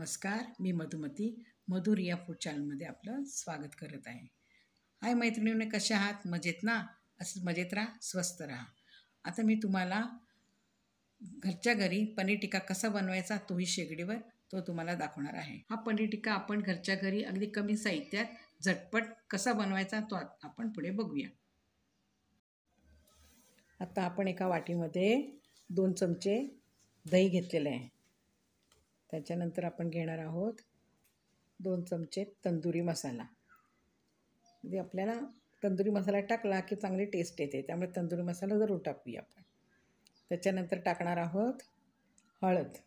नमस्कार, मी मधुमती. मधुर या फूड चॅनलमध्ये आपलं स्वागत करत आहे. हाय मैत्रिणींनो, कशा आहात? मजेत ना? असं मजेत राहा, स्वस्त राहा. आता मी तुम्हाला घरच्या घरी पनीर टिक्का कसा बनवायचा तोही शेगडीवर तो तुम्हाला दाखवणार आहे. हा पनीर टिक्का आपण घरच्या घरी अगदी कमी साहित्यात झटपट कसा बनवायचा तो आपण पुढे बघूया. आता आपण एका वाटीमध्ये 2 चमचे दही घेतलेले आहे. त्याच्यानंतर आपण घेणार आहोत 2 चमचे तंदुरी मसाला. म्हणजे आपल्याला तंदुरी मसाला टाकला की चांगली टेस्ट येते, त्यामुळे तंदुरी मसाला जरूर टाकूया आपण. त्याच्यानंतर टाकणार आहोत हळद,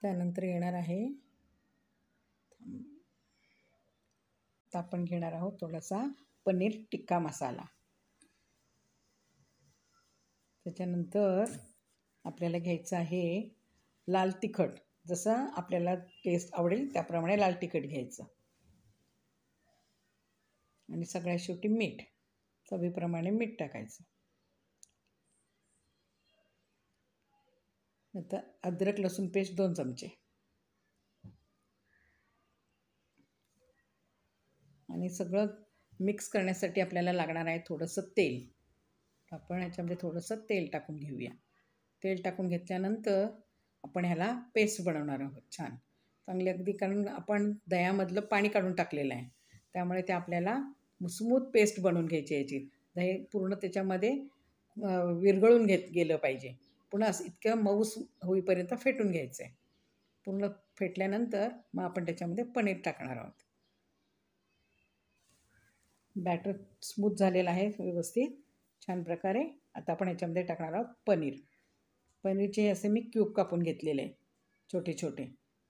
त्यानंतर येणार आहे आपण घेणार आहोत थोडासा पनीर टिक्का मसाला. त्याच्यानंतर आपल्याला घ्यायचं आहे लाल तिखट. जसं आपल्याला टेस्ट आवडेल त्याप्रमाणे लाल तिखट घ्यायचं. आणि सगळ्यात शेवटी मीठ, चवीप्रमाणे मीठ टाकायचं. नंतर अद्रक लसूण पेस्ट 2 चमचे आणि सगळं मिक्स करण्यासाठी आपल्याला लागणार आहे थोडंसं तेल. आपण ह्याच्यामध्ये थोडंसं तेल टाकून घेऊया. तेल टाकून घेतल्यानंतर आपण ह्याला पेस्ट बनवणार आहोत छान चांगली अगदी, कारण आपण दह्यामधलं पाणी काढून टाकलेलं आहे, त्यामुळे ते आपल्याला स्मूथ पेस्ट बनवून घ्यायची याची. दही पूर्ण त्याच्यामध्ये विरघळून गेलं पाहिजे. पुन्हा इतकं मऊ होईपर्यंत फेटून घ्यायचं आहे. पूर्ण फेटल्यानंतर मग आपण त्याच्यामध्ये पनीर टाकणार आहोत. बॅटर स्मूथ झालेलं आहे व्यवस्थित छान प्रकारे. आता आपण ह्याच्यामध्ये टाकणार आहोत पनीर. पनीरचे असे मी क्यूब कापून घेतलेले आहे छोटे छोटे,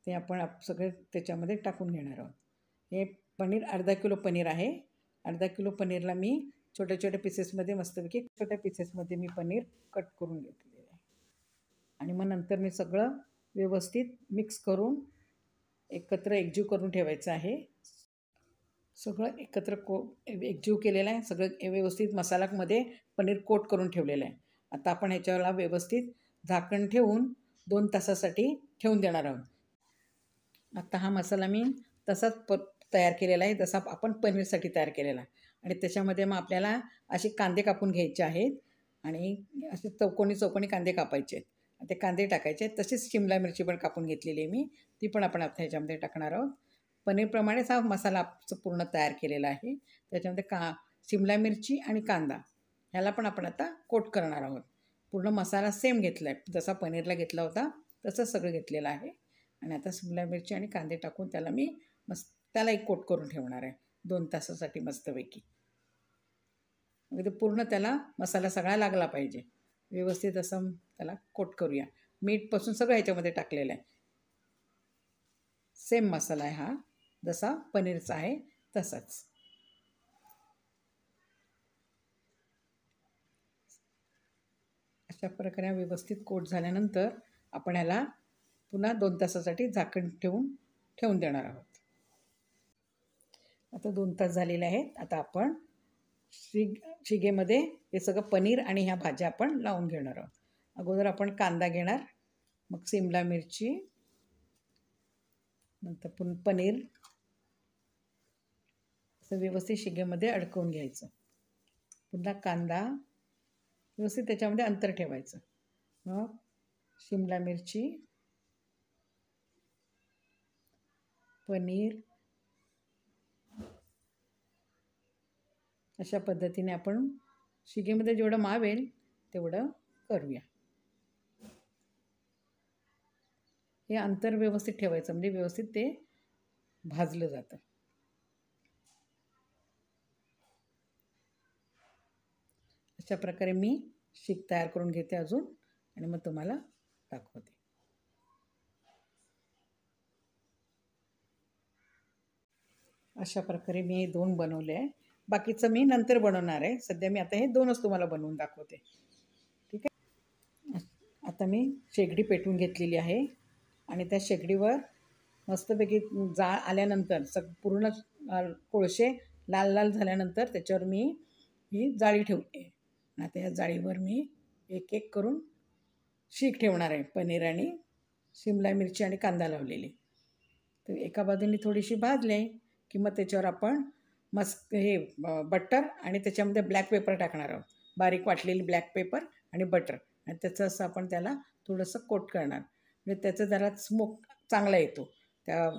ते आपण सगळे त्याच्यामध्ये टाकून घेणार आहोत. हे पनीर अर्धा किलो पनीर आहे. अर्धा किलो पनीरला मी छोट्या छोट्या पीसेसमध्ये मस्तपैकी छोट्या पीसेसमध्ये मी पनीर कट करून घेतलेलं आहे. आणि मग नंतर मी सगळं व्यवस्थित मिक्स करून एकत्र एकजीव करून ठेवायचं आहे. सगळं एकत्र एकजीव केलेलं आहे. सगळं व्यवस्थित मसाल्यामध्ये पनीर कोट करून ठेवलेलं आहे. आता आपण ह्याच्याला व्यवस्थित झाकण ठेवून 2 तासासाठी ठेवून देणार आहोत. आता हा मसाला मी तसाच तयार केलेला आहे जसा आपण पनीरसाठी तयार केलेला आहे. आणि त्याच्यामध्ये मग आपल्याला असे कांदे कापून घ्यायचे आहेत आणि असे चौकोनी कांदे कापायचे आहेत. ते कांदे टाकायचे आहेत. तशीच शिमला मिरची पण कापून घेतलेली आहे मी, ती पण आपण आता ह्याच्यामध्ये टाकणार आहोत. पनीरप्रमाणेच हा मसाला पूर्ण तयार केलेला आहे. त्याच्यामध्ये शिमला मिरची आणि कांदा ह्याला पण आपण आता कोट करणार आहोत. पूर्ण मसाला सेम घेतला आहे, जसा पनीरला घेतला होता तसंच सगळं घेतलेलं आहे. आणि आता शिमला मिरची आणि कांदे टाकून त्याला मी त्याला एक कोट करून ठेवणार आहे 2 तासासाठी मस्तपैकी. म्हणजे पूर्ण त्याला मसाला सगळा लागला पाहिजे व्यवस्थित, असं त्याला कोट करूया. मीठपासून सगळं ह्याच्यामध्ये टाकलेलं आहे. सेम मसाला आहे हा, जसा पनीरचा आहे तसाच. अशा प्रकारे व्यवस्थित कोट झाल्यानंतर आपण ह्याला पुन्हा 2 तासासाठी झाकण ठेवून देणार आहोत. आता 2 तास झालेले आहेत. आता आपण शिगेमध्ये हे सगळं पनीर आणि ह्या भाज्या आपण लावून घेणार आहोत. अगोदर आपण कांदा घेणार, मग शिमला मिरची, नंतर पनीर असं व्यवस्थित शिगेमध्ये अडकवून घ्यायचं. पुन्हा कांदा व्यवस्थित त्याच्यामध्ये अंतर ठेवायचं. मग शिमला मिरची, पनीर अशा पद्धतीने आपण शिगेमध्ये जेवढं मावेल तेवढं करूया. हे अंतर व्यवस्थित ठेवायचं म्हणजे व्यवस्थित ते भाजलं जातं. अशा प्रकारे मी शीख तयार करून घेते अजून आणि मग तुम्हाला दाखवते. अशा प्रकारे मी हे 2 बनवले आहे. बाकीचं मी नंतर बनवणार आहे. सध्या मी आता हे 2च तुम्हाला बनवून दाखवते. ठीक आहे. आता मी शेगडी पेटवून घेतलेली आहे आणि त्या शेगडीवर मस्तपैकी जाळ आल्यानंतर पूर्ण कोळसे लाल लाल झाल्यानंतर त्याच्यावर मी ही जाळी ठेवली आहे. आता या जाळीवर मी एक एक करून शीख ठेवणार आहे. पनीर आणि शिमला मिरची आणि कांदा लावलेली. तर एका बाजूने थोडीशी भाजले की मग त्याच्यावर आपण हे बटर आणि त्याच्यामध्ये ब्लॅक पेपर टाकणार आहोत. बारीक वाटलेली ब्लॅक पेपर आणि बटर आणि त्याचं असं आपण त्याला थोडंसं कोट करणार. म्हणजे त्याचं जरा स्मोक चांगला येतो. त्या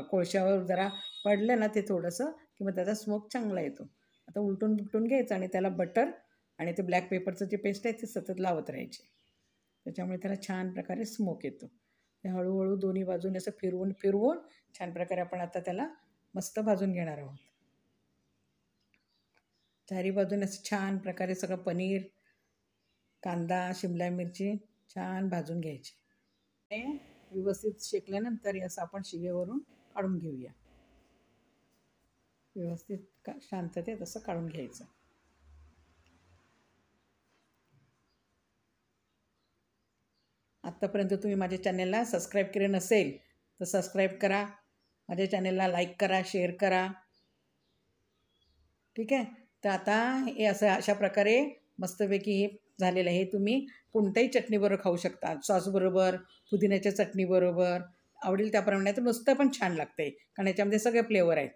कोळशावर जरा पडलं ना ते थोडंसं की मग त्याचा स्मोक चांगला येतो. आता उलटून बुलटून घ्यायचं आणि त्याला बटर आणि ते ब्लॅक पेपरचं जे पेस्ट आहे ते सतत लावत राहायचे. त्याच्यामुळे त्याला छान प्रकारे स्मोक येतो. ते हळूहळू दोन्ही बाजूने असं फिरवून फिरवून छान प्रकारे आपण आता त्याला मस्त भाजून घेणार आहोत. चारी बाजूने असं छान प्रकारे सगळं पनीर, कांदा, शिमला मिरची छान भाजून घ्यायची. ते व्यवस्थित शेकल्यानंतर असं आपण शिगेवरून काढून घेऊया. व्यवस्थित शांततेत असं काढून घ्यायचं. आत्तापर्यंत तुम्ही माझ्या चॅनलला सबस्क्राईब केले नसेल तर सबस्क्राईब करा. माझ्या चॅनलला लाईक करा, शेअर करा. ठीक आहे. तर आता हे असं अशा प्रकारे मस्तपैकी हे झालेलं आहे. हे तुम्ही कोणत्याही चटणीबरोबर खाऊ शकता. सॉसबरोबर, पुदिन्याच्या चटणीबरोबर, आवडेल त्याप्रमाणे. तर नुसतं पण छान लागते कारण याच्यामध्ये सगळे फ्लेवर आहेत.